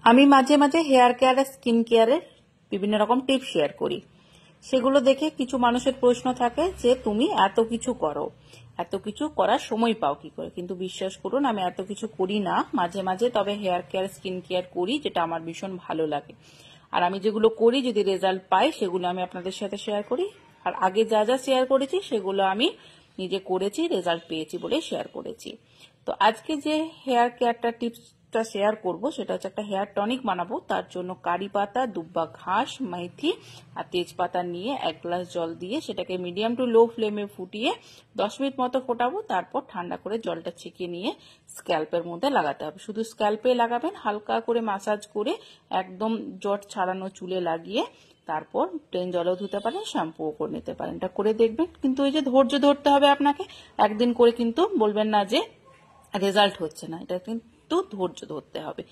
আমি মাঝে মাঝে হেয়ার কেয়ার আর স্কিন কেয়ারের বিভিন্ন রকম টিপস শেয়ার করি। সেগুলো দেখে কিছু মানুষের প্রশ্ন থাকে যে তুমি এত কিছু করো, এত কিছু করার সময় পাও কি করে? কিন্তু বিশ্বাস করুন, আমি এত কিছু করি না, মাঝে মাঝে তবে হেয়ার কেয়ার স্কিন কেয়ার করি, যেটা আমার ভীষণ ভালো লাগে। আর আমি যেগুলো করি যদি রেজাল্ট পাই সেগুলো আমি আপনাদের সাথে শেয়ার করি। আর আগে যা যা শেয়ার করেছি সেগুলো আমি নিজে করেছি, রেজাল্ট পেয়েছি বলে শেয়ার করেছি। তো আজকে যে হেয়ার কেয়ারটা টিপসটা শেয়ার করব সেটা হচ্ছে একটা হেয়ার টনিক বানাবো। তার জন্য কারি পাতা, দুব্বা ঘাস, মেথি আর তেজপাতা নিয়ে 1 গ্লাস জল দিয়ে সেটাকে মিডিয়াম টু লো ফ্লেমে ফুটিয়ে 10 মিনিট মতো ফোটাবো। তারপর ঠান্ডা করে জলটা ছেঁকে নিয়ে স্ক্যাল্পের মধ্যে লাগাতে হবে। শুধু স্ক্যাল্পে লাগাবেন, হালকা করে ম্যাসাজ করে একদম জট ছাড়ানো চুলে লাগিয়ে তারপর প্লেন জলেও ধুতে পারেন, শ্যাম্পুও করে নিতে পারেন। এটা করে দেখবেন। কিন্তু এই যে ধৈর্য ধরতে হবে আপনাকে, একদিন করে কিন্তু বলবেন না যে রেজাল্ট হচ্ছে না, এটা কিন্তু ধৈর্য ধরতে হবে।